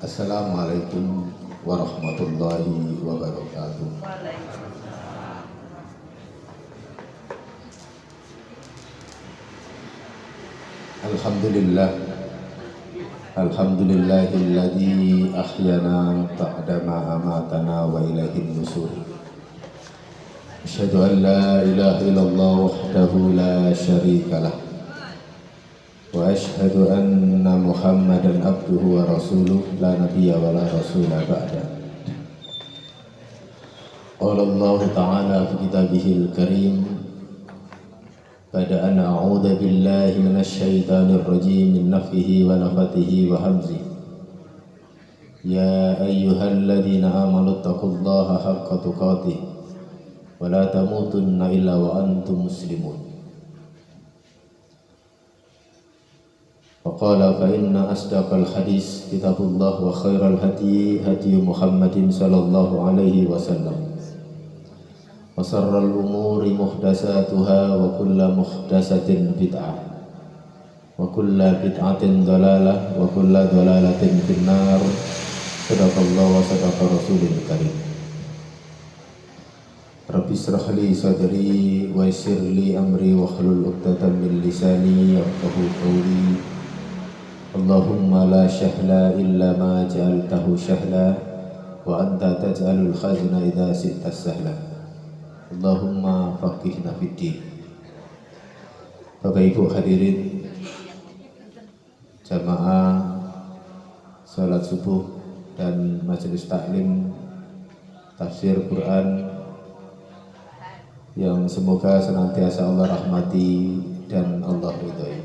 Assalamualaikum warahmatullahi wabarakatuh. Alhamdulillah, alhamdulillahilladzi ahyana ba'da ma amatana wa ilaihin nusur. Asyhadu an la ilaha illallah wahdahu la syarikalah wa asyhadu anna Muhammadan abduhu wa rasuluh la nabiyya wa la rasula ba'da. Qala Allah ta'ala fi kitabihil karim ba'da an a'udzu billahi minasy syaithanir rajim min nafthihi wa nafthihi wa hamzihi. Ya ayyuhalladzina amanu taqullaha haqqa tuqatih wa la tamutunna illa wa antum muslimun. Faqala fa inna asdaqal hadis kitabullah wa khairal hadi hadi Muhammadin sallallahu alaihi wasallam wa sarral umuri muhdatsatuha wa kullu muhdatsatin bid'ah wa kullu bid'atin dhalalah wa kullu dhalalatin finnar. Sadaqallahu wa sadaqa rasulul karim. Rabbi israh li sadri wa yassir li amri wa hlul 'uqdatam min lisani yafqahu qawli. Allahumma la syahla illa ma ja'altahu syahla wa anta taj'alul khazna idza syi'ta sahla. Allahumma faqihna fiddin. Bapak Ibu hadirin jamaah salat subuh dan majelis taklim tafsir Quran yang semoga senantiasa Allah rahmati dan Allah ridhai.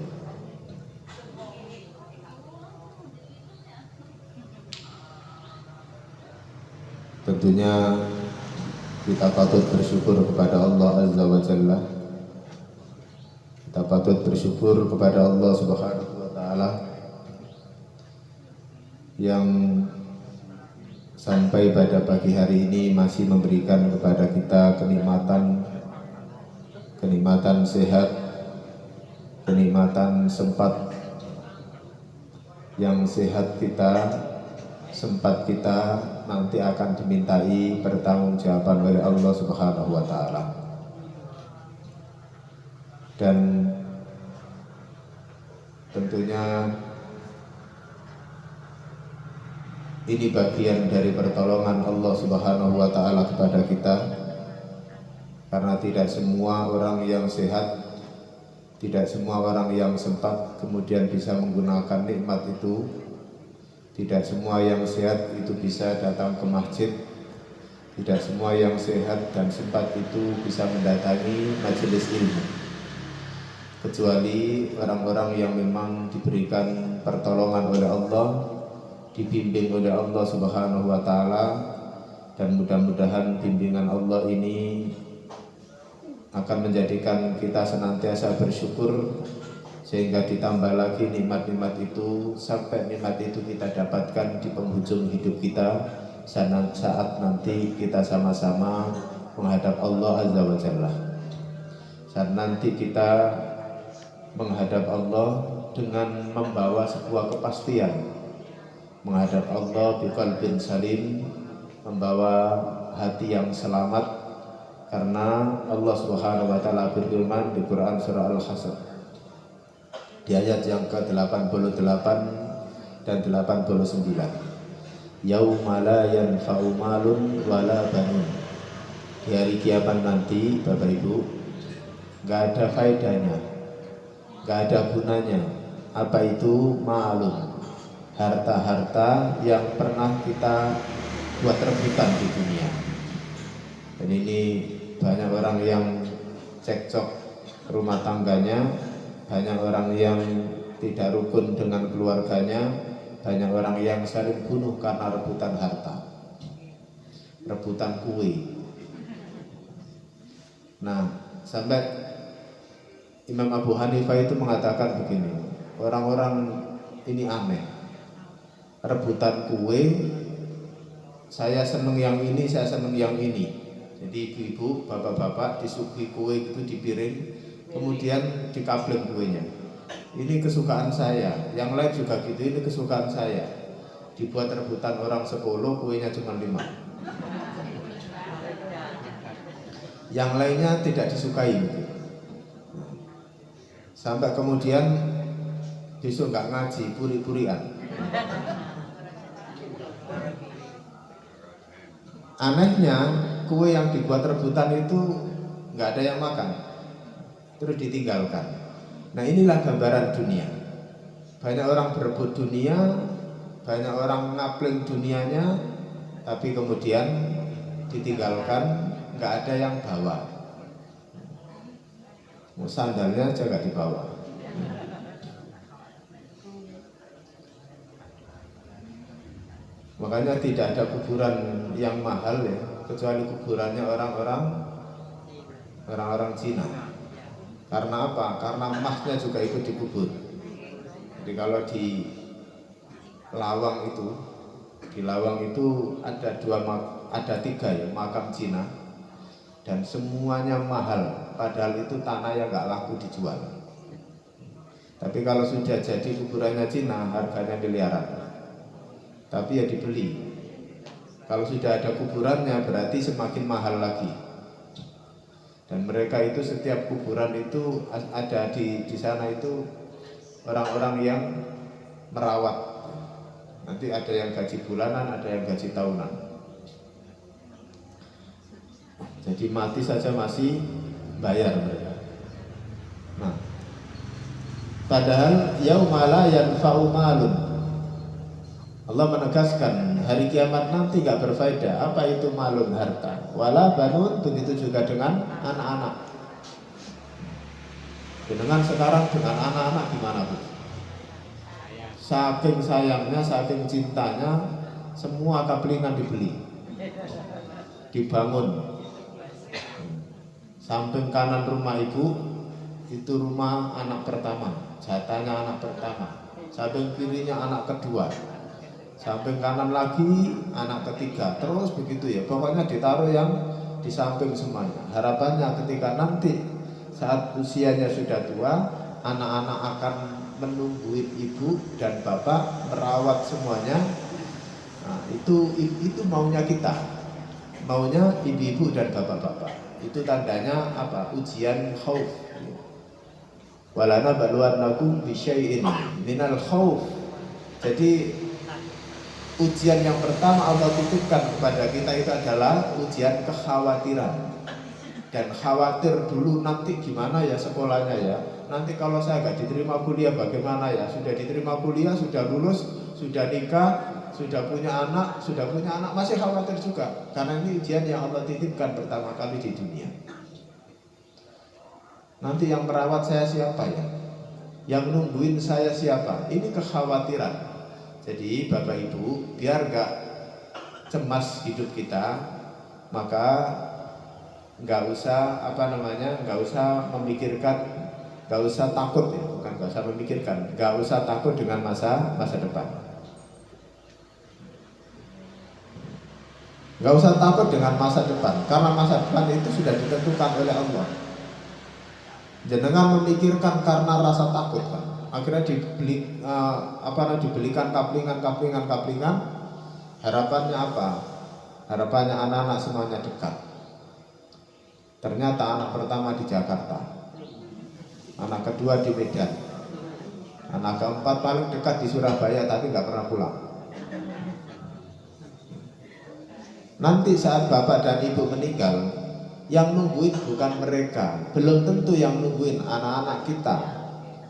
Tentunya kita patut bersyukur kepada Allah Azza wa Jalla. Kita patut bersyukur kepada Allah Subhanahu wa Ta'ala yang sampai pada pagi hari ini masih memberikan kepada kita kenikmatan sehat, kenikmatan sempat. Yang sehat kita, sempat kita nanti akan dimintai pertanggungjawaban oleh Allah Subhanahu wa Ta'ala. Dan tentunya ini bagian dari pertolongan Allah Subhanahu wa Ta'ala kepada kita, karena tidak semua orang yang sehat, tidak semua orang yang sempat kemudian bisa menggunakan nikmat itu. Tidak semua yang sehat itu bisa datang ke masjid. Tidak semua yang sehat dan sempat itu bisa mendatangi majelis ilmu, kecuali orang-orang yang memang diberikan pertolongan oleh Allah, dibimbing oleh Allah Subhanahu wa Ta'ala. Dan mudah-mudahan bimbingan Allah ini akan menjadikan kita senantiasa bersyukur, sehingga ditambah lagi nikmat-nikmat itu sampai nikmat itu kita dapatkan di penghujung hidup kita, saat nanti kita sama-sama menghadap Allah Azza wa Jalla. Saat nanti kita menghadap Allah dengan membawa sebuah kepastian, menghadap Allah biqalbin salim, membawa hati yang selamat, karena Allah Subhanahu wa Ta'ala berfirman di Quran surah Al-Hasr di ayat yang ke-88 dan 89, yauma la yanfa'u malun wala banun. Di hari kiamat nanti Bapak Ibu, gak ada faedahnya, gak ada gunanya apa itu malun, harta-harta yang pernah kita buat rebutan di dunia. Dan ini banyak orang yang cekcok rumah tangganya, banyak orang yang tidak rukun dengan keluarganya, banyak orang yang saling bunuh karena rebutan harta, rebutan kue. Nah, sampai Imam Abu Hanifah itu mengatakan begini, orang-orang ini aneh, rebutan kue, saya seneng yang ini, saya seneng yang ini. Jadi ibu-ibu, bapak-bapak disuguhi kue itu di piring, kemudian dikableng kuenya. Ini kesukaan saya, yang lain juga gitu, ini kesukaan saya. dibuat rebutan orang 10, kuenya cuma 5. Yang lainnya tidak disukai gitu. Sampai kemudian besok nggak ngaji, puri-purian. Anehnya kue yang dibuat rebutan itu nggak ada yang makan, terus ditinggalkan. Nah, inilah gambaran dunia. Banyak orang berebut dunia, banyak orang ngapling dunianya, tapi kemudian ditinggalkan, nggak ada yang bawa. Sandalnya aja nggak dibawa. Makanya tidak ada kuburan yang mahal ya, kecuali kuburannya orang-orang Cina. Karena apa? Karena emasnya juga ikut dikubur. Jadi kalau di Lawang itu ada 3 ya makam Cina, dan semuanya mahal. Padahal itu tanah yang nggak laku dijual. Tapi kalau sudah jadi kuburannya Cina, harganya miliaran. Tapi ya dibeli. Kalau sudah ada kuburannya berarti semakin mahal lagi. Dan mereka itu setiap kuburan itu ada di sana itu orang-orang yang merawat. Nanti ada yang gaji bulanan, ada yang gaji tahunan. Jadi mati saja masih bayar mereka. Nah, padahal yauma la yanfa'u malun. Allah menegaskan hari kiamat nanti gak berfaedah. Apa itu malun? Harta. Wala banun, begitu juga dengan anak-anak. Dengan sekarang dengan anak-anak gimana Bu? Saking sayangnya, saking cintanya, semua kaplingan dibeli, dibangun. Samping kanan rumah ibu itu rumah anak pertama, jatahnya anak pertama. Samping kirinya anak kedua, samping kanan lagi anak ketiga, terus begitu ya. Pokoknya ditaruh yang di samping semuanya. Harapannya ketika nanti saat usianya sudah tua, anak-anak akan menungguin ibu dan bapak merawat semuanya. Nah, itu maunya kita, maunya ibu-ibu dan bapak-bapak. Itu tandanya apa? Ujian khauf. Walana baluannakum bisyai'in minal khauf. Jadi ujian yang pertama Allah titipkan kepada kita itu adalah ujian kekhawatiran. Dan khawatir dulu nanti gimana ya sekolahnya ya. Nanti kalau saya nggak diterima kuliah bagaimana ya. Sudah diterima kuliah, sudah lulus, sudah nikah, sudah punya anak masih khawatir juga. Karena ini ujian yang Allah titipkan pertama kali di dunia. Nanti yang merawat saya siapa ya? Yang nungguin saya siapa? Ini kekhawatiran. Jadi Bapak Ibu, biar nggak cemas hidup kita, maka nggak usah nggak usah memikirkan, nggak usah takut ya, bukan nggak usah memikirkan, nggak usah takut dengan masa depan. Nggak usah takut dengan masa depan, karena masa depan itu sudah ditentukan oleh Allah. Jangan memikirkan karena rasa takut kan. Akhirnya dibelikan kaplingan. Harapannya apa? Harapannya anak-anak semuanya dekat. Ternyata anak pertama di Jakarta, anak kedua di Medan, anak keempat paling dekat di Surabaya tapi nggak pernah pulang. Nanti saat bapak dan ibu meninggal, yang nungguin bukan mereka, belum tentu yang nungguin anak-anak kita,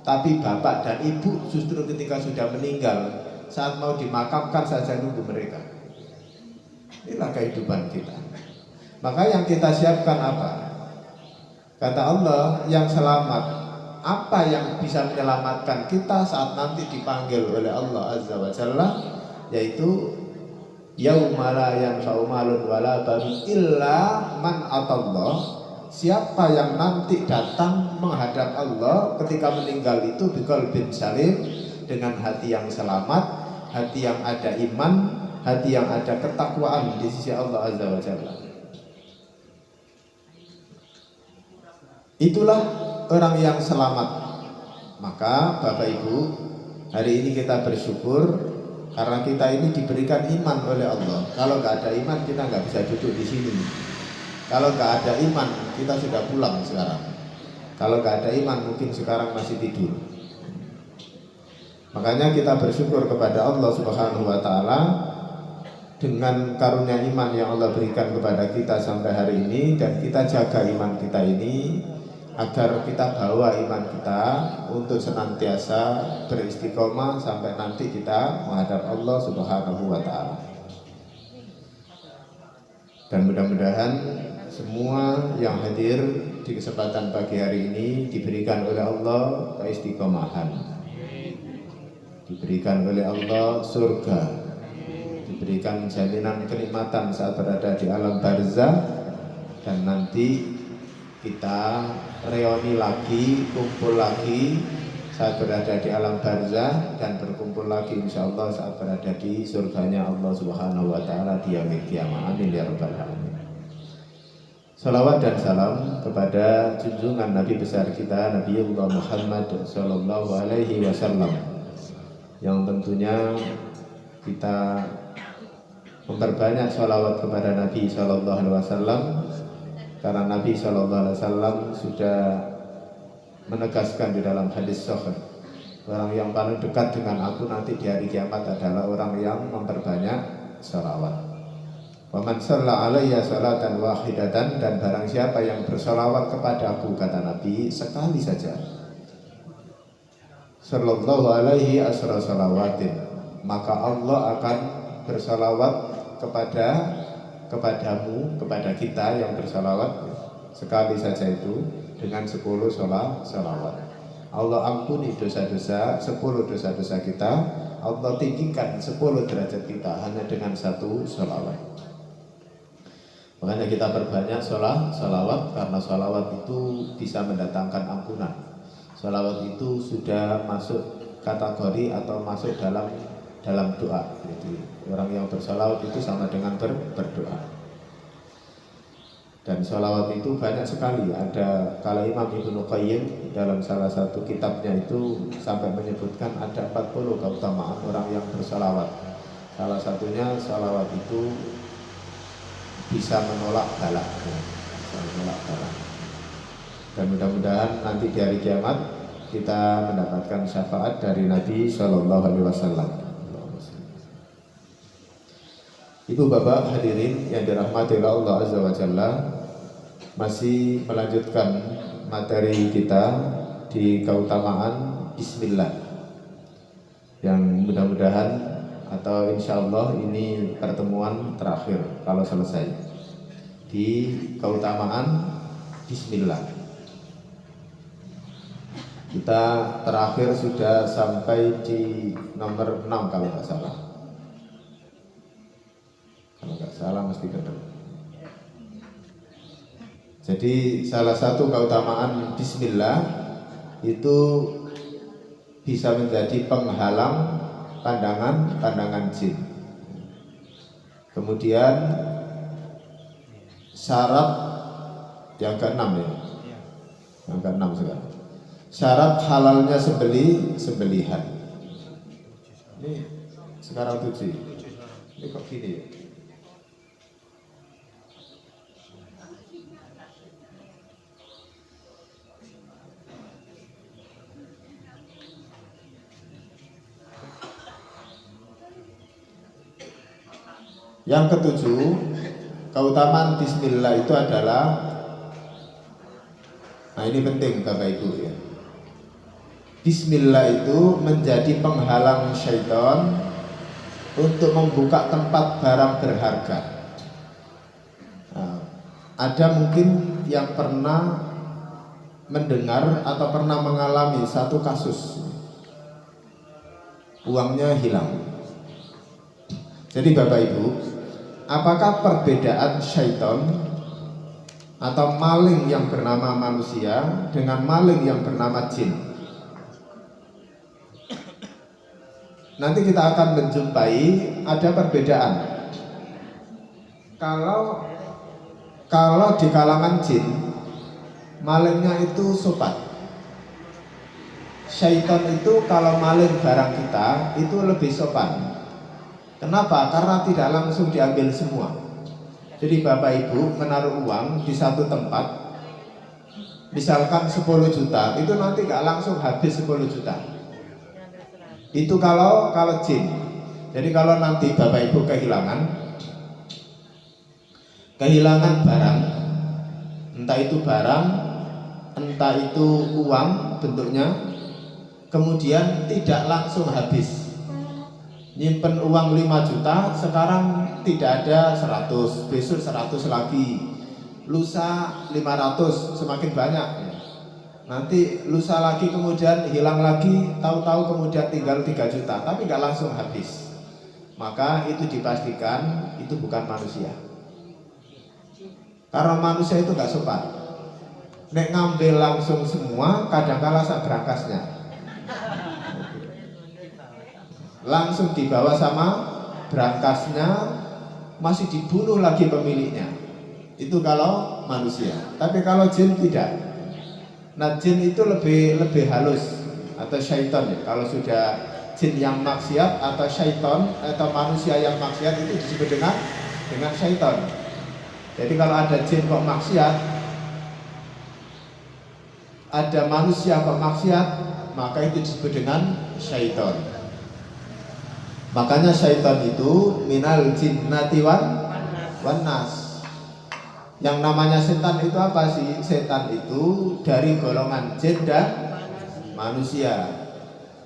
tapi bapak dan ibu justru ketika sudah meninggal, saat mau dimakamkan saja nunggu mereka. Inilah kehidupan kita. Maka yang kita siapkan apa? Kata Allah, yang selamat, apa yang bisa menyelamatkan kita saat nanti dipanggil oleh Allah Azza wa Jalla, yaitu yauma la yanfa'u malun wala banun illa man atallah. Siapa yang nanti datang menghadap Allah ketika meninggal itu biqalbin salim, dengan hati yang selamat, hati yang ada iman, hati yang ada ketakwaan di sisi Allah Azza wa Jalla. Itulah orang yang selamat. Maka Bapak Ibu, hari ini kita bersyukur Karena kita ini diberikan iman oleh Allah. Kalau nggak ada iman kita nggak bisa duduk di sini. Kalau nggak ada iman kita sudah pulang sekarang. Kalau nggak ada iman mungkin sekarang masih tidur. Makanya kita bersyukur kepada Allah Subhanahu wa Ta'ala dengan karunia iman yang Allah berikan kepada kita sampai hari ini, dan kita jaga iman kita ini agar kita bawa iman kita untuk senantiasa beristiqomah sampai nanti kita menghadap Allah Subhanahu wa Ta'ala. Dan mudah-mudahan semua yang hadir di kesempatan pagi hari ini diberikan oleh Allah keistiqomahan, diberikan oleh Allah surga, diberikan jaminan kenikmatan saat berada di alam barzah, dan nanti kita reuni lagi, kumpul lagi saat berada di alam barzah, dan berkumpul lagi insyaallah saat berada di surganya Allah Subhanahu wa Ta'ala di yaumil qiyamah. Amin ya rabbal alamin. Salawat dan salam kepada junjungan Nabi besar kita Nabiullah Muhammad sallallahu alaihi wasallam, yang tentunya kita memperbanyak salawat kepada Nabi sallallahu alaihi wasallam karena Nabi sallallahu alaihi wasallam sudah menegaskan di dalam hadis sahih, orang yang paling dekat dengan aku nanti di hari kiamat adalah orang yang memperbanyak salawat. Wa man shalla alayya salatan wahidatan, dan barang siapa yang bersalawat kepadaku, kata Nabi, sekali saja, sallallahu alaihi asra salawatin, maka Allah akan bersalawat kepadamu, kepada kita yang bersalawat sekali saja itu dengan 10 salawat. Allah ampuni dosa-dosa, 10 dosa-dosa kita, Allah tinggikan 10 derajat kita hanya dengan 1 salawat. Makanya kita perbanyak salawat, karena salawat itu bisa mendatangkan ampunan. Salawat itu sudah masuk kategori atau masuk dalam doa. Jadi orang yang bersalawat itu sama dengan berdoa. Dan salawat itu banyak sekali. Ada kalau Imam Ibnu Qayyim dalam salah satu kitabnya itu sampai menyebutkan ada 40 keutamaan orang yang bersalawat. Salah satunya salawat itu bisa menolak bala, dan mudah-mudahan nanti di hari kiamat kita mendapatkan syafaat dari Nabi Shallallahu Alaihi Wasallam. Ibu bapak hadirin yang dirahmati oleh Allah Azza wa Jalla, masih melanjutkan materi kita di keutamaan Bismillah, yang mudah-mudahan atau insya Allah ini pertemuan terakhir kalau selesai di keutamaan Bismillah. Kita terakhir sudah sampai di nomor 6 kalau nggak salah. Kalau nggak salah mesti benar. Jadi salah satu keutamaan Bismillah itu bisa menjadi penghalang pandangan jin. Kemudian syarat yang ke-6 ya. Yang ke-6 sekarang. Syarat halalnya sembelihan. Ini sekarang 7. Ini kok gini ya? Yang ketujuh, keutamaan Bismillah itu adalah, nah ini penting Bapak Ibu ya. Bismillah itu menjadi penghalang syaitan untuk membuka tempat barang berharga. Nah, ada mungkin yang pernah mendengar atau pernah mengalami satu kasus, uangnya hilang. Jadi Bapak Ibu, apakah perbedaan syaitan atau maling yang bernama manusia dengan maling yang bernama jin? Nanti kita akan menjumpai ada perbedaan. Kalau di kalangan jin, malingnya itu sopan. Syaitan itu kalau maling barang kita itu lebih sopan. Kenapa? Karena tidak langsung diambil semua. Jadi Bapak Ibu menaruh uang di satu tempat, misalkan 10 juta, itu nanti nggak langsung habis 10 juta. Itu kalau jin. Jadi kalau nanti Bapak Ibu kehilangan barang, entah itu barang, entah itu uang bentuknya, kemudian tidak langsung habis. Nyimpen uang 5 juta, sekarang tidak ada 100, besok 100 lagi, lusa 500, semakin banyak. Nanti lusa lagi, kemudian hilang lagi, tahu-tahu kemudian tinggal 3 juta, tapi nggak langsung habis. Maka itu dipastikan itu bukan manusia. Karena manusia itu nggak sopan. Nek ngambil langsung semua, kadang-kala sak berangkasnya langsung dibawa sama berangkasnya, masih dibunuh lagi pemiliknya. Itu kalau manusia. Tapi kalau jin tidak. Nah, jin itu lebih halus, atau syaitan ya. Kalau sudah jin yang maksiat atau syaitan atau manusia yang maksiat, itu disebut dengan syaitan. Jadi kalau ada jin kok maksiat, ada manusia kok maksiat, maka itu disebut dengan syaitan. Makanya syaitan itu minal jinnati wan nas. Yang namanya setan itu apa sih? Setan itu dari golongan jin dan manusia.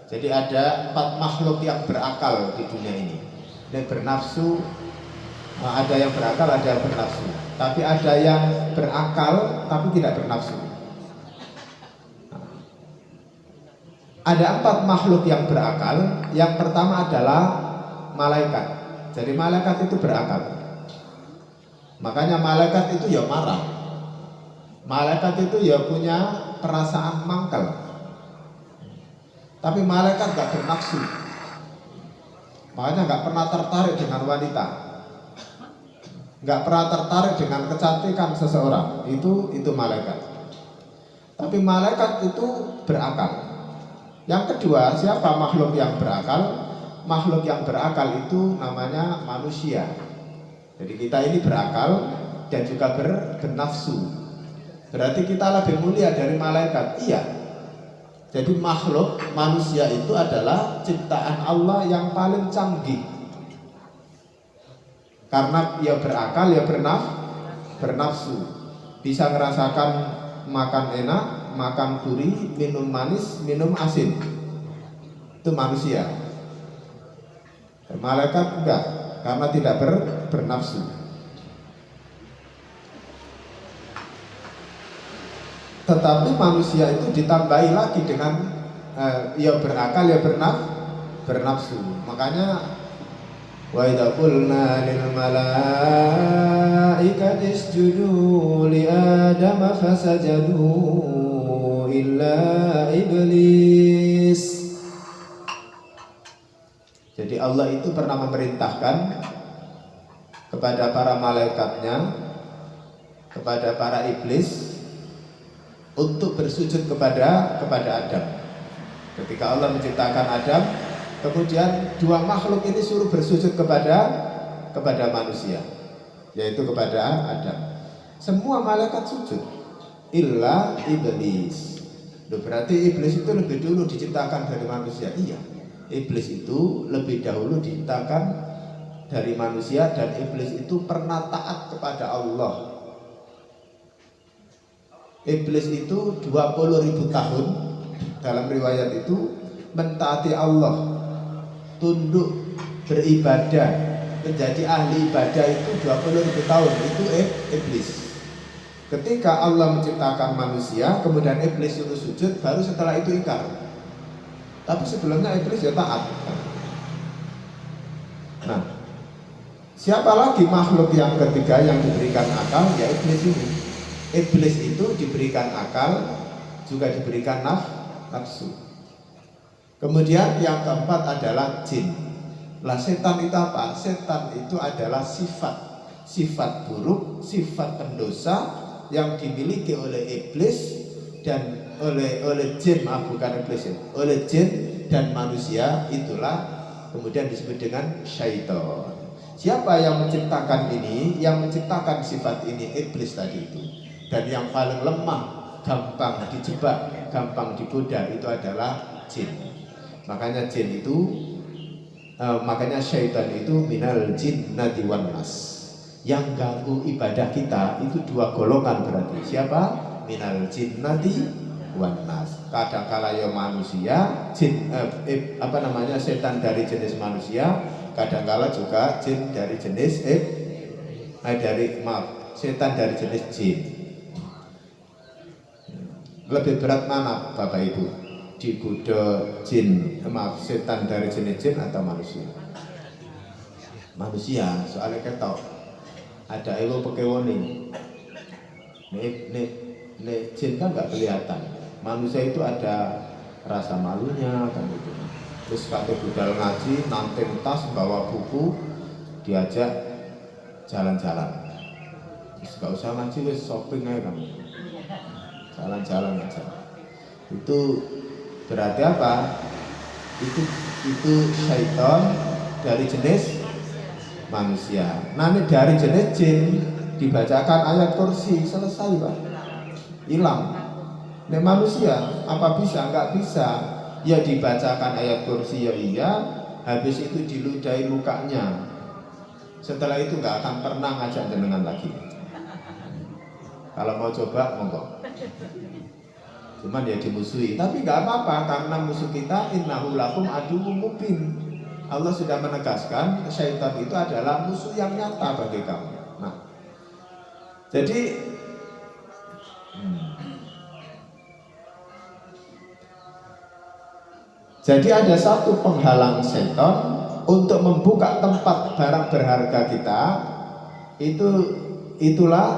Jadi ada 4 makhluk yang berakal di dunia ini. Dan bernafsu, ada yang berakal, ada yang bernafsu. Tapi ada yang berakal tapi tidak bernafsu. Ada 4 makhluk yang berakal. Yang pertama adalah malaikat. Jadi malaikat itu berakal. Makanya malaikat itu ya marah. Malaikat itu ya punya perasaan mangkel. Tapi malaikat gak bernafsu. Makanya gak pernah tertarik dengan wanita, gak pernah tertarik dengan kecantikan seseorang. Itu malaikat. Tapi malaikat itu berakal. Yang kedua, siapa makhluk yang berakal? Makhluk yang berakal itu namanya manusia. Jadi kita ini berakal dan juga bernafsu. Berarti kita lebih mulia dari malaikat. Iya. Jadi makhluk manusia itu adalah ciptaan Allah yang paling canggih. Karena dia berakal, dia bernafsu. Bisa ngerasakan makan enak, makan gurih, minum manis, minum asin. Itu manusia. Malaikat enggak, karena tidak bernafsu. Tetapi manusia itu ditambahi lagi dengan ya berakal, ya bernafsu. Makanya wa idza qulna lil malaikati isjudu li adam fasajadu illa iblis. Jadi Allah itu pernah memerintahkan kepada para malaikatnya, kepada para iblis untuk bersujud kepada Adam. Ketika Allah menciptakan Adam, kemudian 2 makhluk ini suruh bersujud kepada manusia, yaitu kepada Adam. Semua malaikat sujud, illa iblis. Berarti iblis itu lebih dulu diciptakan dari manusia. Iya, iblis itu lebih dahulu diciptakan dari manusia, dan iblis itu pernah taat kepada Allah. Iblis itu 20.000 tahun dalam riwayat itu mentaati Allah, tunduk beribadah, menjadi ahli ibadah itu 20.000 tahun. Itu iblis. Ketika Allah menciptakan manusia, kemudian iblis suruh sujud, baru setelah itu ingkar. Tapi sebelumnya iblis ya taat. Nah, siapa lagi makhluk yang ketiga yang diberikan akal? Ya iblis ini. Iblis itu diberikan akal, juga diberikan nafsu. Kemudian yang keempat adalah jin. Lah setan itu apa? Setan itu adalah sifat buruk, sifat pendosa yang dimiliki oleh iblis dan oleh jin, bukan iblis ya, oleh jin dan manusia. Itulah kemudian disebut dengan syaitan. Siapa yang menciptakan ini? Yang menciptakan sifat ini iblis tadi itu. Dan yang paling lemah, gampang dijebak, gampang digoda itu adalah jin. Makanya jin itu makanya syaitan itu minal jinnati wan nas. Yang ganggu ibadah kita itu dua golongan berarti. Siapa? Minal jinnati wan nas. Kadangkala ya manusia, jin setan dari jenis manusia, kadangkala juga jin dari jenis setan dari jenis jin. Lebih berat mana Bapak Ibu? Digoda setan dari jenis jin atau manusia? Manusia, soalnya ketok. Ada elo pekewone. Nek jin kan nggak kelihatan. Manusia itu ada rasa malunya kan gitu. Terus kata budal ngaji, nanteng tas, bawa buku, diajak jalan-jalan. Terus nggak usah ngaji, wes shopping aja kan. Jalan-jalan aja. Itu berarti apa? Itu syaitan dari jenis manusia. Nanti dari jenis jin dibacakan ayat kursi, selesai Pak, hilang. Nek manusia apa bisa? Enggak bisa. Ya dibacakan ayat kursi ya iya, habis itu diludahi mukanya. Setelah itu enggak akan pernah ngajak jenengan lagi. Kalau mau coba monggo. Cuman ya dimusuhi, tapi enggak apa-apa karena musuh kita innahu lakum aduwwum mubin. Allah sudah menegaskan syaitan itu adalah musuh yang nyata bagi kamu. Nah, jadi ada satu penghalang syaitan untuk membuka tempat barang berharga kita. Itulah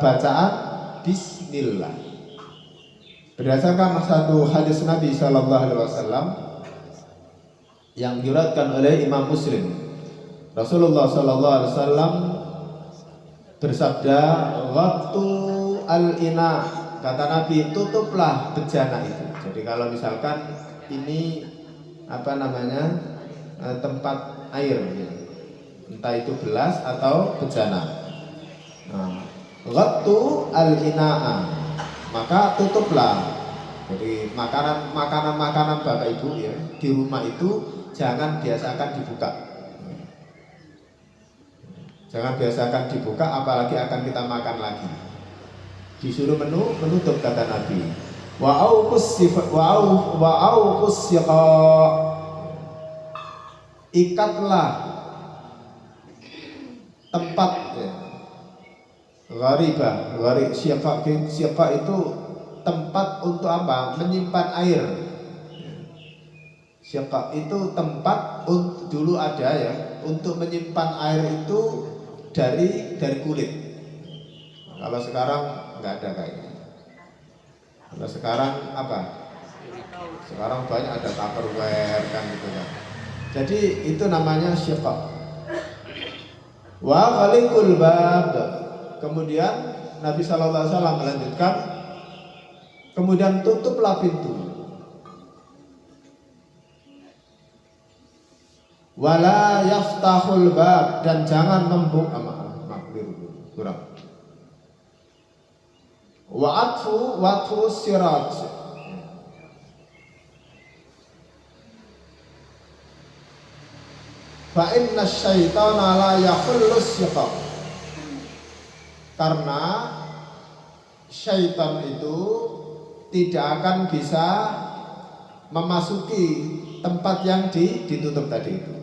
bacaan Bismillah. Berdasarkan satu hadis Nabi Shallallahu Alaihi Wasallam yang diriwayatkan oleh Imam Muslim, Rasulullah Shallallahu Alaihi Wasallam bersabda, "Waktu al-ina," kata Nabi, tutuplah bejana itu. Jadi kalau misalkan ini tempat air, entah itu gelas atau bejana. Waktu al-ina'a, maka tutuplah. Jadi makanan Bapak Ibu ya di rumah itu jangan biasakan dibuka. Jangan biasakan dibuka, apalagi akan kita makan lagi. Disuruh menutup kata Nabi. Ikatlah tempat gharibah. Syiqa itu tempat untuk apa? Menyimpan air. Syiqa itu tempat dulu ada ya untuk menyimpan air itu dari kulit. Kalau sekarang nggak ada kayaknya. Kalau sekarang apa? Sekarang banyak ada tupperware kan gitu kan. Jadi itu namanya syiqa. Wa ghalikul bab. Kemudian Nabi sallallahu alaihi wasallam melanjutkan, kemudian tutuplah pintu. Wala yaftahul bab, dan jangan membuka kurang. Wa'atfu siraj, fa inna syaitana la yakhullu syiqa, karena syaitan itu tidak akan bisa memasuki tempat yang ditutup tadi itu.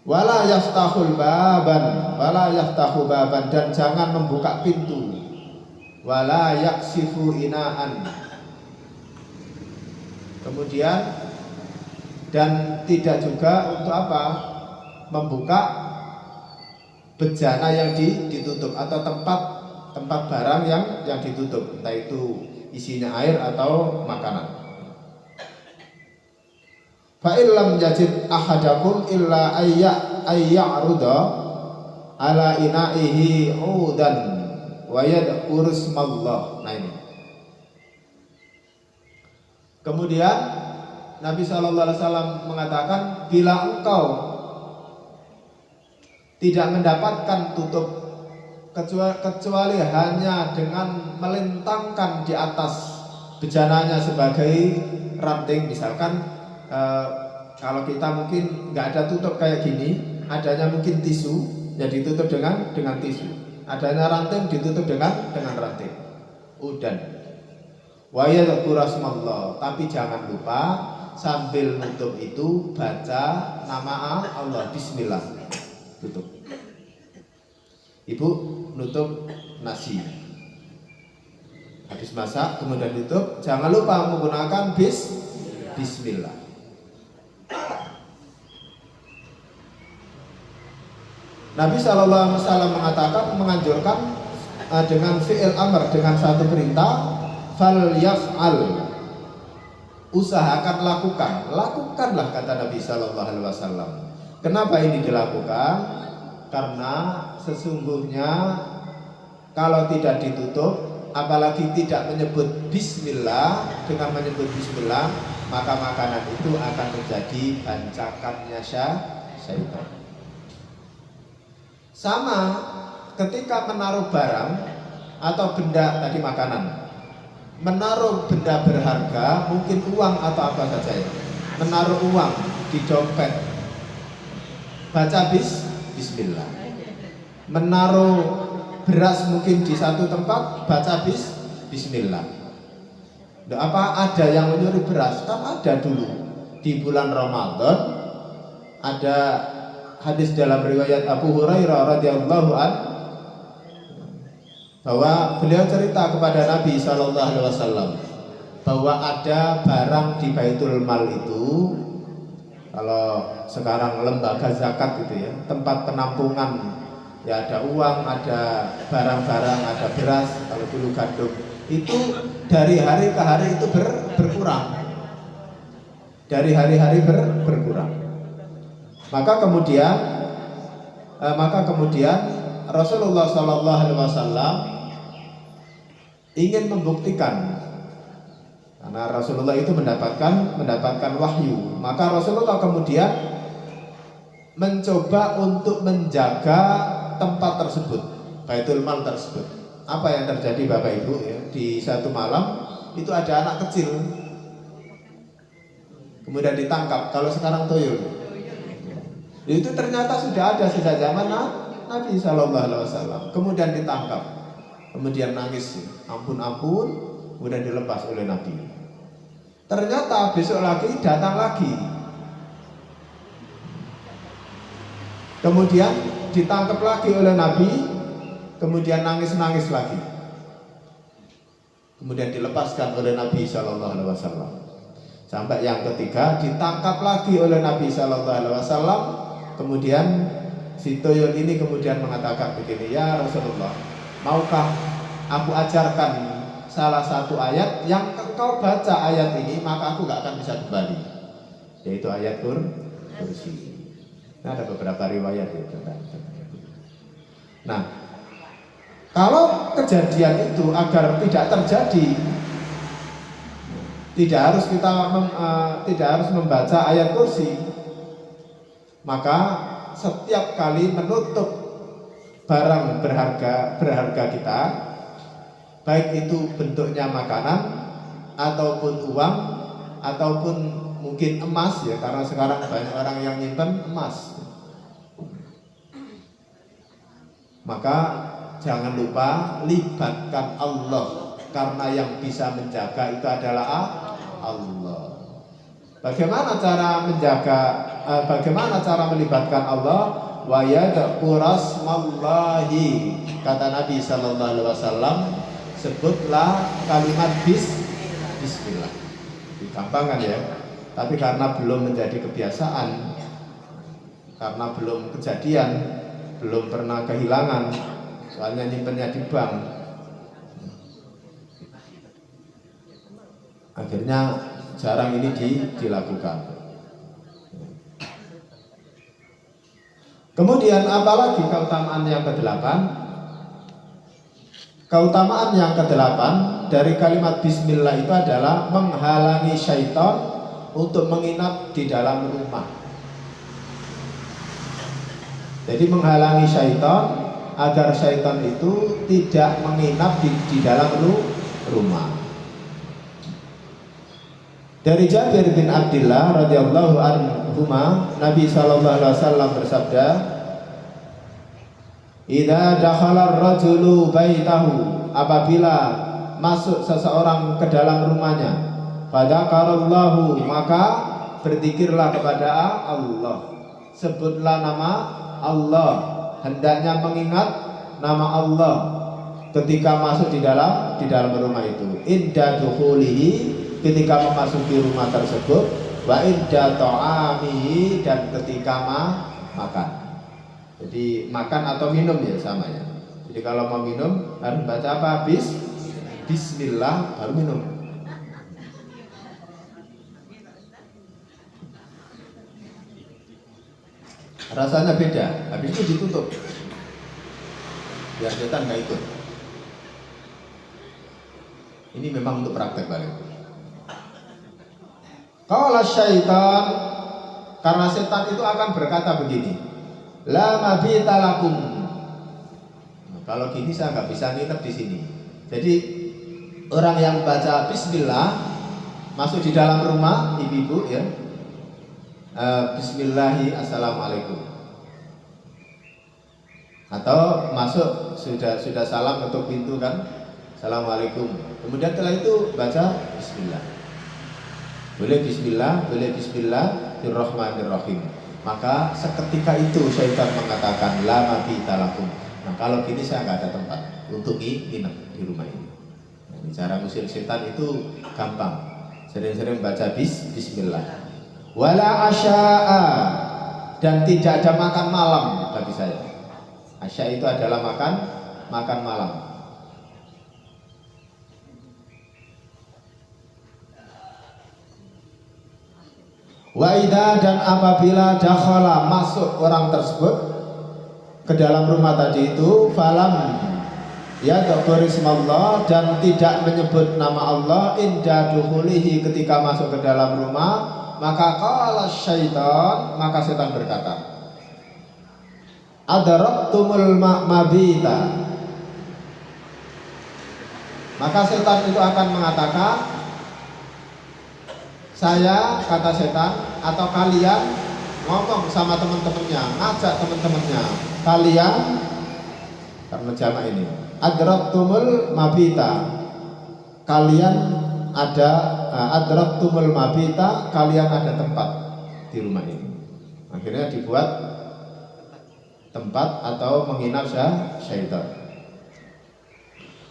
Wala yaftahul baban, dan jangan membuka pintu. Wala yaksifu inaan, kemudian dan tidak juga untuk apa? Membuka bejana yang ditutup atau tempat barang yang ditutup, entah itu isinya air atau makanan. Fa illam yajid ahadakum illa ayya'ruda ala ina'ihi udan wa yad'ur ismallah. Nah ini. Kemudian Nabi SAW mengatakan, bila engkau tidak mendapatkan tutup kecuali hanya dengan melintangkan di atas bejananya sebagai ranting, misalkan kalau kita mungkin nggak ada tutup kayak gini, adanya mungkin tisu, ya ditutup dengan tisu. Adanya ranting ditutup dengan ranting. Udan. Wa yadhkuru rasmallah, tapi jangan lupa sambil nutup itu baca nama Allah, bismillah. Tutup. Ibu nutup nasi. Habis masak kemudian tutup, jangan lupa menggunakan bismillah. Nabi SAW mengatakan, menganjurkan dengan fi'il amr, dengan satu perintah, fal yaf'al, usahakan, lakukanlah kata Nabi SAW. Kenapa ini dilakukan? Karena sesungguhnya kalau tidak ditutup, apalagi tidak menyebut bismillah, dengan menyebut bismillah, maka makanan itu akan menjadi bancakannya syaitan. Sama ketika menaruh barang atau benda, tadi makanan, menaruh benda berharga, mungkin uang atau apa saja ya. Menaruh uang di dompet, baca bismillah. Menaruh beras mungkin di satu tempat, baca bismillah. Apa ada yang menyuruh beras? Kan ada dulu di bulan Ramadan, ada hadis dalam riwayat Abu Hurairah radhiyallahu an, bahwa beliau cerita kepada Nabi SAW bahwa ada barang di Baitul Mal itu, kalau sekarang lembaga zakat gitu ya, tempat penampungan, ya ada uang, ada barang-barang, ada beras, kalau dulu gandum, itu dari hari ke hari itu berkurang, dari hari-hari berkurang. Maka kemudian Rasulullah SAW ingin membuktikan, karena Rasulullah itu mendapatkan wahyu, maka Rasulullah kemudian mencoba untuk menjaga tempat tersebut, Baitul Mal tersebut. Apa yang terjadi Bapak Ibu ya? Di satu malam itu ada anak kecil, kemudian ditangkap. Kalau sekarang tuyul, itu ternyata sudah ada sejak zaman Nabi SAW. Kemudian ditangkap, kemudian nangis, ampun, kemudian dilepas oleh Nabi. Ternyata besok lagi datang lagi, kemudian ditangkap lagi oleh Nabi, kemudian nangis lagi, kemudian dilepaskan oleh Nabi SAW. Sampai yang ketiga ditangkap lagi oleh Nabi SAW. Kemudian si tuyul ini kemudian mengatakan begini, ya Rasulullah, maukah aku ajarkan salah satu ayat yang engkau baca ayat ini maka aku gak akan bisa kembali, yaitu ayat kursi. Nah, ada beberapa riwayat ya tentang. Nah, kalau kejadian itu agar tidak terjadi, tidak harus membaca ayat kursi, maka setiap kali menutup barang berharga kita, baik itu bentuknya makanan ataupun uang ataupun mungkin emas ya, karena sekarang banyak orang yang nyimpen emas, maka jangan lupa libatkan Allah, karena yang bisa menjaga itu adalah Allah. Bagaimana cara menjaga? Bagaimana cara melibatkan Allah? Wa yadhkuru rasmallahi, kata Nabi SAW, sebutlah kalimat bismillah. Gampang kan ya? Tapi karena belum menjadi kebiasaan, karena belum kejadian, belum pernah kehilangan, soalnya nyimpennya di bank, akhirnya jarang ini dilakukan. Kemudian apalagi keutamaan yang ke-8? Keutamaan yang ke-8 dari kalimat bismillah itu adalah menghalangi syaitan untuk menginap di dalam rumah. Jadi menghalangi syaitan agar syaitan itu tidak menginap di dalam rumah. Dari Jabir bin Abdullah radhiyallahu anhuma, Nabi sallallahu alaihi wasallam bersabda, "Idza dakhala ar-rajulu baitahu," apabila masuk seseorang ke dalam rumahnya, fadzakarallahu, maka berzikirlah kepada Allah, sebutlah nama Allah, hendaknya mengingat nama Allah ketika masuk di dalam rumah itu. Inda dukhulihi, ketika memasuki rumah tersebut, wa inda ta'amihi, dan ketika makan. Jadi makan atau minum ya sama ya. Jadi kalau mau minum harus baca apa? Bismillah baru minum. Rasanya beda, habis itu ditutup biar setan nggak ikut. Ini memang untuk praktek balik. Qala syaitan, karena setan itu akan berkata begini, la mabita lakum. Nah, kalau gini saya nggak bisa nginep di sini. Jadi orang yang baca Bismillah masuk di dalam rumah ibu-ibu ya, Bismillahi assalamualaikum, atau masuk sudah salam ketuk pintu kan, assalamualaikum, kemudian setelah itu baca Bismillah. Boleh Bismillah, boleh Bismillahirrahmanirrahim. Maka seketika itu syaitan mengatakan la mabita lakum. Nah kalau gini saya nggak ada tempat untuk nginep di rumah ini. Nah, cara ngusir setan itu gampang, sering-sering baca Bismillah. Wala asya'a, dan tidak ada makan malam bagi saya. Asya itu adalah makan malam. Wa idza, dan apabila dakhala, masuk orang tersebut ke dalam rumah tadi itu, falam ya dzikrismallah, dan tidak menyebut nama Allah, inda dukhulihi, ketika masuk ke dalam rumah, maka qala syaitan, maka setan berkata, adaraktumul mabita. Maka setan itu akan mengatakan, saya, kata setan, atau kalian ngomong sama teman-temannya, ngajak teman-temannya, kalian, karena jamak ini, adraktumul mabita, kalian ada, adraktumul mabita, kalian ada tempat di rumah ini. Akhirnya dibuat tempat atau menginap syaitan.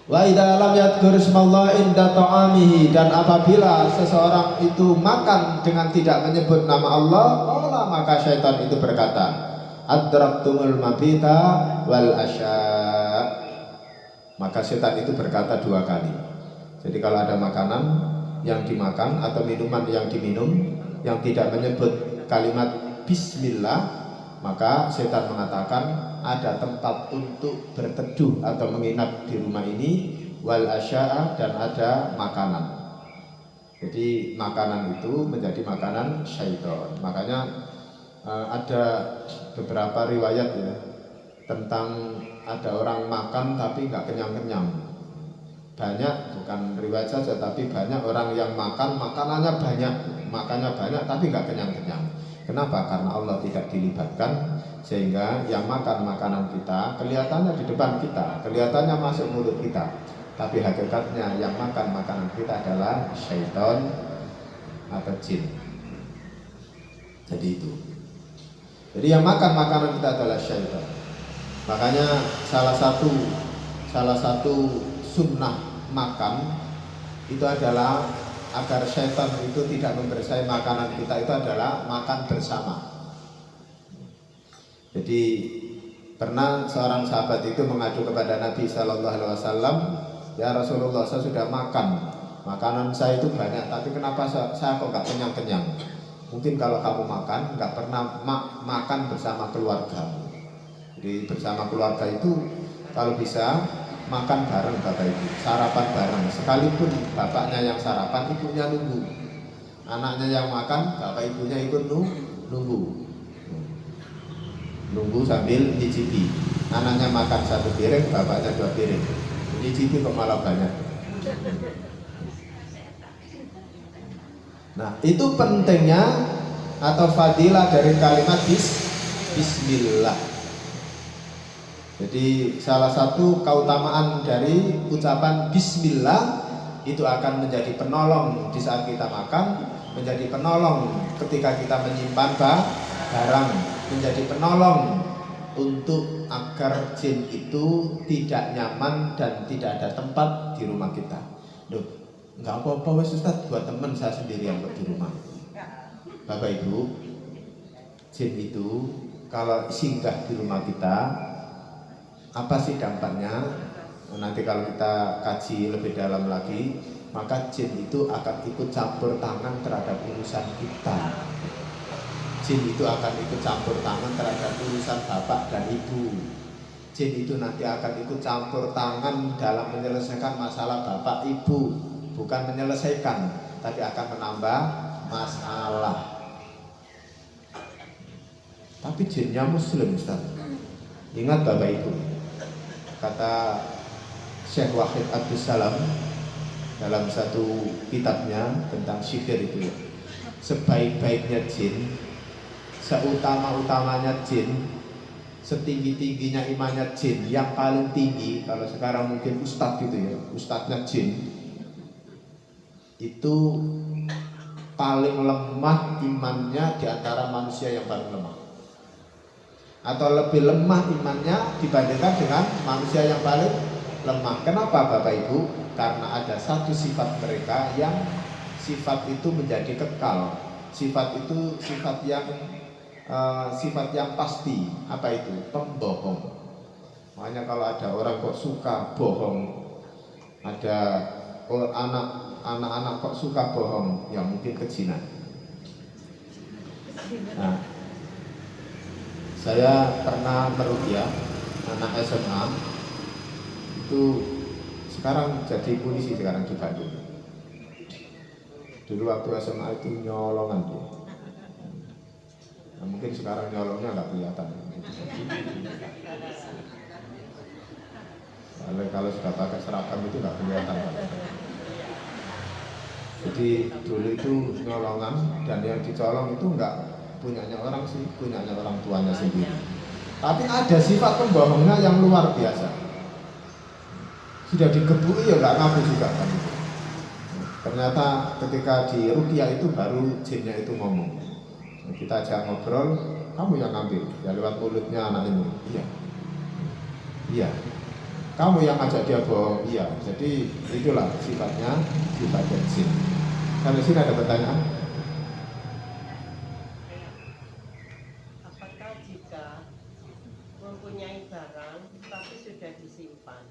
Wa idza lam yadhkur ismallah inda ta'amihi, dan apabila seseorang itu makan dengan tidak menyebut nama Allah, maka syaitan itu berkata, adraktumul mabita wal asya. Maka syaitan itu berkata dua kali. Jadi kalau ada makanan yang dimakan atau minuman yang diminum yang tidak menyebut kalimat bismillah, maka setan mengatakan ada tempat untuk berteduh atau menginap di rumah ini, wal asya'a, dan ada makanan. Jadi makanan itu menjadi makanan syaitan. Makanya ada beberapa riwayat ya tentang ada orang makan tapi nggak kenyang-kenyang. Banyak, bukan riwayat saja, tapi banyak orang yang makan, makanannya banyak, makannya banyak tapi nggak kenyang-kenyang. Kenapa? Karena Allah tidak dilibatkan, sehingga yang makan makanan kita kelihatannya di depan kita, kelihatannya masuk mulut kita, tapi hakikatnya yang makan makanan kita adalah syaitan atau jin. Jadi itu. Jadi yang makan makanan kita adalah syaitan. Makanya salah satu sunnah makan itu adalah agar syaitan itu tidak membersai makanan kita, itu adalah makan bersama. Jadi pernah seorang sahabat itu mengadu kepada Nabi Shallallahu Alaihi Wasallam, ya Rasulullah, saya sudah makan, makanan saya itu banyak, tapi kenapa saya kok nggak kenyang-kenyang? Mungkin kalau kamu makan nggak pernah makan bersama keluarga. Jadi bersama keluarga itu kalau bisa makan bareng Bapak Ibu, sarapan bareng, sekalipun bapaknya yang sarapan, ibunya nunggu. Anaknya yang makan, bapak ibunya ikut nunggu. Nunggu sambil nyicipi. Anaknya makan 1 piring, bapaknya 2 piring. Nyicipi kok malah banyak. Nah, itu pentingnya atau fadilah dari kalimat bismillah. Jadi salah satu keutamaan dari ucapan bismillah itu akan menjadi penolong di saat kita makan, menjadi penolong ketika kita menyimpan barang, menjadi penolong untuk agar jin itu tidak nyaman dan tidak ada tempat di rumah kita. Loh, enggak apa-apa wes Ustaz, buat teman saya sendirian kok di rumah. Bapak Ibu, jin itu kalau singgah di rumah kita, apa sih dampaknya? Nanti kalau kita kaji lebih dalam lagi, maka jin itu akan ikut campur tangan terhadap urusan kita. Jin itu akan ikut campur tangan terhadap urusan bapak dan ibu. Jin itu nanti akan ikut campur tangan dalam menyelesaikan masalah bapak ibu. Bukan menyelesaikan, tapi akan menambah masalah. Tapi jinnya muslim, Ustaz. Ingat bapak ibu, kata Syekh Wahid Abdus Salam dalam satu kitabnya tentang sihir itu, sebaik-baiknya jin, seutama-utamanya jin, setinggi-tingginya imannya jin, yang paling tinggi kalau sekarang mungkin ustadz gitu ya, ustadznya jin itu paling lemah imannya di antara manusia yang paling lemah, atau lebih lemah imannya dibandingkan dengan manusia yang paling lemah. Kenapa Bapak Ibu? Karena ada satu sifat mereka yang sifat itu menjadi kekal. Sifat itu sifat yang pasti. Apa itu? Pembohong. Makanya kalau ada orang kok suka bohong, ada anak-anak kok suka bohong, ya mungkin kejinan. Nah, saya pernah meruqyah anak SMA itu, sekarang jadi polisi sekarang di Bandung. Dulu waktu SMA itu nyolongan dia. Nah, mungkin sekarang nyolongnya nggak kelihatan. Kalau sudah pakai seragam itu nggak kelihatan. Jadi dulu itu nyolongan, dan yang dicolong itu nggak punyanya orang sih, punyanya orang tuanya sendiri. Tapi ada sifat pembohongnya yang luar biasa. Sudah digebui ya nggak ngaku juga kan. Ternyata ketika di ruqyah itu baru jinnya itu ngomong. Kita ajak ngobrol, kamu yang ngambil, ya lewat mulutnya anak ini. Iya. Kamu yang ajak dia bohong, iya. Jadi itulah sifatnya jin. Sampai sini ada pertanyaan? Apakah jika mempunyai barang tapi sudah disimpan,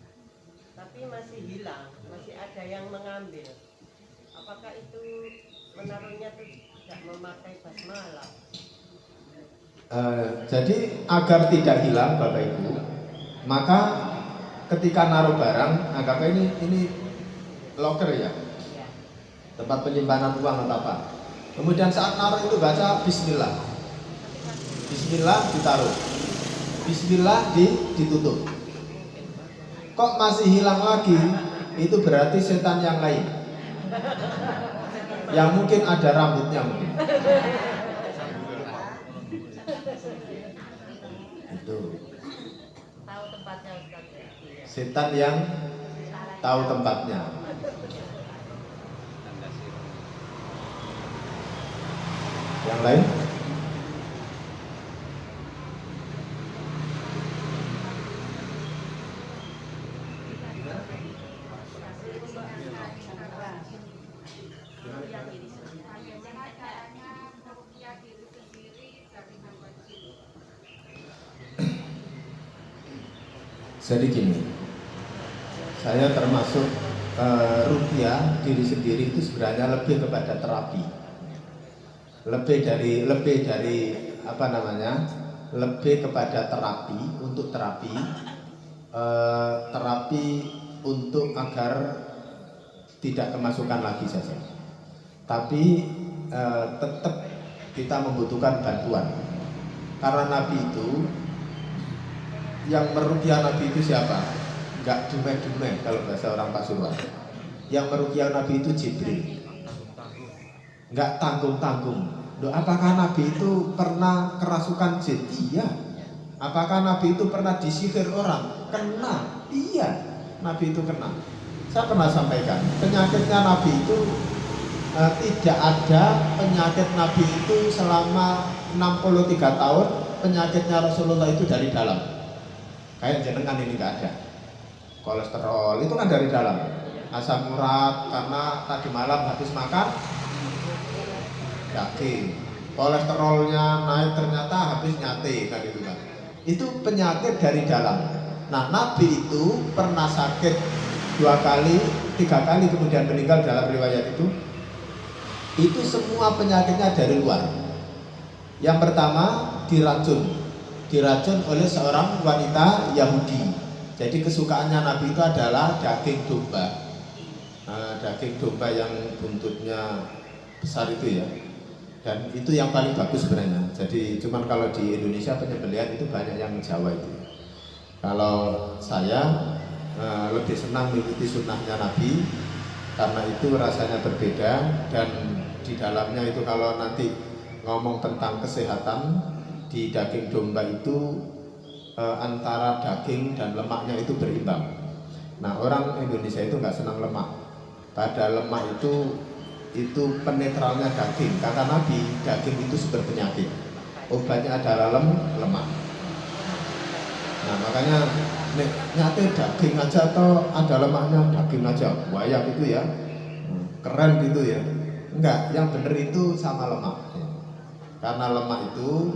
tapi masih hilang, masih ada yang mengambil, apakah itu menaruhnya tidak memakai basmalah? Jadi agar tidak hilang Bapak Ibu, maka ketika naruh barang, anggap ini loker ya, tempat penyimpanan uang atau apa. Kemudian saat naruh itu baca Bismillah, Bismillah ditaruh, Bismillah ditutup. Kok masih hilang lagi? Itu berarti setan yang lain, yang mungkin ada rambutnya mungkin. Itu Tahu tempatnya Ustaz. setan yang tahu tempatnya. Yang lain? Jadi gini, saya termasuk ruqyah diri sendiri itu sebenarnya lebih kepada terapi, lebih dari apa namanya, lebih kepada terapi untuk terapi untuk agar tidak kemasukan lagi saja. Tapi tetap kita membutuhkan bantuan. Karena Nabi itu, yang meruqyah Nabi itu siapa? Enggak dumeh-dumeh kalau bahasa orang Pasuruan. Yang meruqyah Nabi itu Jibril. Enggak tanggung-tanggung. Loh, apakah Nabi itu pernah kerasukan jin? Iya. Apakah Nabi itu pernah disihir orang? Kena. Iya. Nabi itu kena. Saya pernah sampaikan, penyakitnya Nabi itu tidak ada penyakit Nabi itu selama 63 tahun. Penyakitnya Rasulullah itu dari dalam. Kayak jenengan ini nggak ada. Kolesterol itu kan dari dalam. Asam urat karena tadi malam habis makan daging. Kolesterolnya naik ternyata habis nyate kan itu kan. Itu penyakit dari dalam. Nah, Nabi itu pernah sakit 2 kali, 3 kali kemudian meninggal dalam riwayat itu. Itu semua penyakitnya dari luar. Yang pertama diracun oleh seorang wanita Yahudi. Jadi kesukaannya Nabi itu adalah daging domba. Daging domba yang buntutnya besar itu ya. Dan itu yang paling bagus sebenarnya. Jadi cuman kalau di Indonesia penyembelihan itu banyak yang Jawa itu. Kalau saya lebih senang mengikuti sunnahnya Nabi karena itu rasanya berbeda. Dan di dalamnya itu kalau nanti ngomong tentang kesehatan, di daging domba itu antara daging dan lemaknya itu berimbang. Nah, orang Indonesia itu nggak senang lemak. Pada lemak itu penetralnya daging. Kata Nabi, daging itu sumber penyakit. Obatnya adalah lemak. Nah, makanya nyate daging aja atau ada lemaknya, daging aja. Wayak itu ya, keren gitu ya. Enggak, yang benar itu sama lemak. Karena lemak itu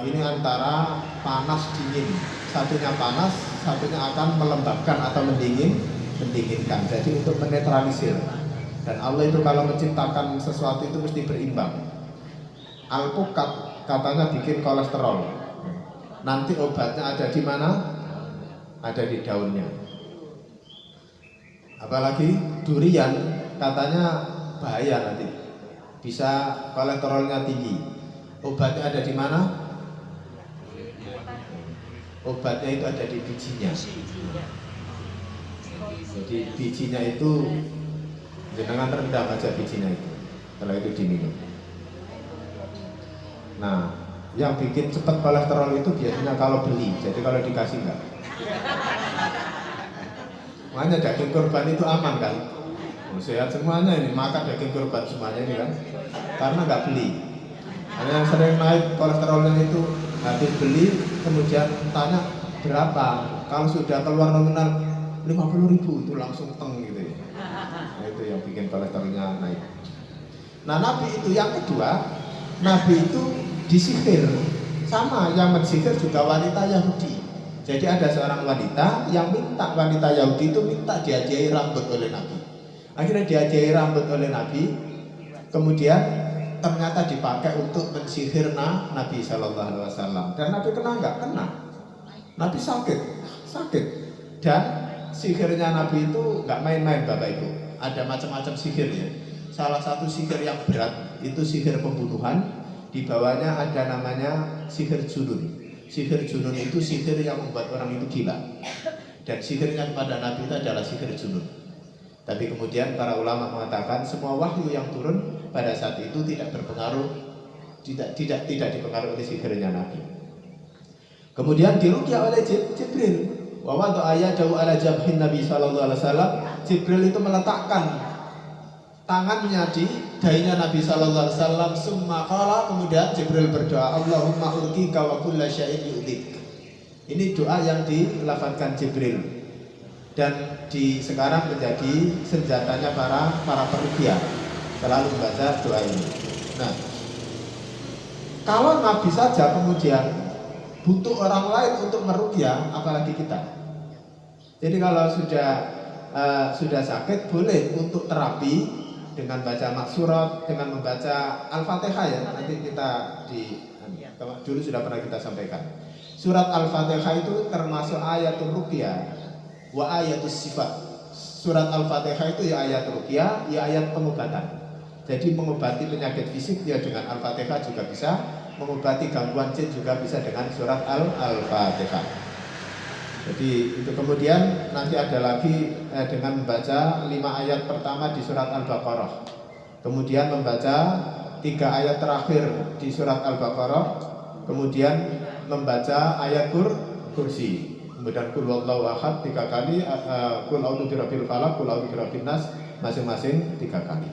ini antara panas dingin. Satunya panas, satunya akan melembabkan atau mendinginkan. Jadi untuk menetralisir. Dan Allah itu kalau menciptakan sesuatu itu mesti berimbang. Alpukat katanya bikin kolesterol. Nanti obatnya ada di mana? Ada di daunnya. Apalagi durian katanya bahaya nanti. Bisa kolesterolnya tinggi. Obatnya ada di mana? Obatnya itu ada di bijinya. Jadi bijinya itu jenengan rendam aja bijinya itu. Setelah itu diminum. Nah, yang bikin cepat kolesterol itu biasanya kalau beli. Jadi kalau dikasih enggak. Makanya daging kurban itu aman kan? Sehat semuanya ini, makan daging kurban semuanya ini kan. Karena enggak beli. Karena yang sering naik kolesterolnya itu habis beli kemudian tanya berapa. Kalau sudah keluar nominal 50.000 itu langsung teng gitu ya. Nah, itu yang bikin kolesterolnya naik. Nah, Nabi itu yang kedua, Nabi itu disihir. Sama yang mensihir juga wanita Yahudi. Jadi ada seorang wanita yang minta, wanita Yahudi itu minta dihadiahi rambut oleh Nabi. Akhirnya dihadiahi rambut oleh Nabi. Kemudian ternyata dipakai untuk mensihir Nabi SAW. Dan Nabi kena enggak? Kena. Nabi sakit. Dan sihirnya Nabi itu enggak main-main Bapak Ibu. Ada macam-macam sihir ya. Salah satu sihir yang berat itu sihir pembunuhan. Di bawahnya ada namanya sihir junun. Sihir junun itu sihir yang membuat orang itu gila. Dan sihirnya kepada Nabi itu adalah sihir junun. Tapi kemudian para ulama mengatakan semua wahyu yang turun pada saat itu tidak berpengaruh, tidak dipengaruhi oleh sihirnya Nabi. Kemudian diruqyah oleh Jibril. Wa wada'a yadahu ala jabhin Nabi sallallahu alaihi wasallam. Jibril itu meletakkan tangannya di dahinya Nabi sallallahu alaihi wasallam. Summa qala, kemudian Jibril berdoa, Allahumma urqika wa kulla syai'in yu'dik. Ini doa yang dilafazkan Jibril. Dan sekarang menjadi senjatanya para peruqyah, selalu membaca doa ini. Nah, kalau Nabi saja kemudian butuh orang lain untuk meruqyah, apalagi kita. Jadi kalau sudah sakit boleh untuk terapi dengan baca maksurat, dengan membaca Al-Fatihah ya. Nanti kita dulu sudah pernah kita sampaikan. Surat Al-Fatihah itu termasuk ayatul ruqyah wa ayatus sifat. Surat Al-Fatihah itu ya ayat ruqyah, ya ayat pengobatan. Jadi mengobati penyakit fisik ya dengan Al-Fatihah juga bisa, mengobati gangguan jin juga bisa dengan surat Al-Fatihah. Jadi itu kemudian nanti ada lagi dengan membaca 5 ayat pertama di surat Al-Baqarah. Kemudian membaca 3 ayat terakhir di surat Al-Baqarah. Kemudian membaca ayat kursi. Kemudian kul wallahu ahad 3 kali, kul a'udzu birabbil falaq, kul a'udzu birabbin nas masing-masing 3 kali.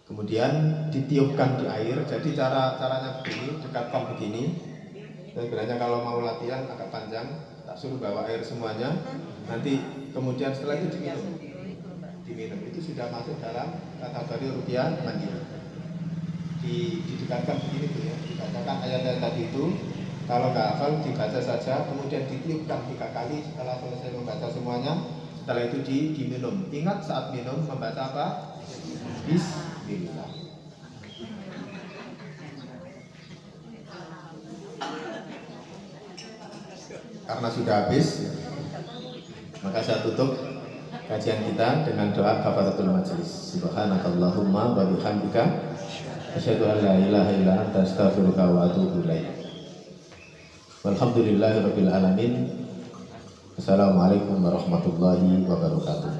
Kemudian ditiupkan di air. Jadi caranya begini, dekatkan begini. Dan sebenarnya kalau mau latihan agak panjang, tak suruh bawa air semuanya. Nanti kemudian setelah itu diminum. Itu sudah masuk dalam kategori rupiah mandiri. Didekatkan begini tuh ya, dibacakan ayat-ayat tadi itu. Kalau nggak hafal dibaca saja, kemudian ditiupkan 3 kali setelah selesai membaca semuanya. Setelah itu diminum. Ingat saat minum membaca apa? Bismillah. Karena sudah habis, maka saya tutup kajian kita dengan doa kafaratul majelis. Subhanakallahumma wa bihamdika asyhadu an la ilaha illa anta astaghfiruka wa atubu ilaik. Walhamdulillahirabbil alamin. Assalamualaikum warahmatullahi wabarakatuh.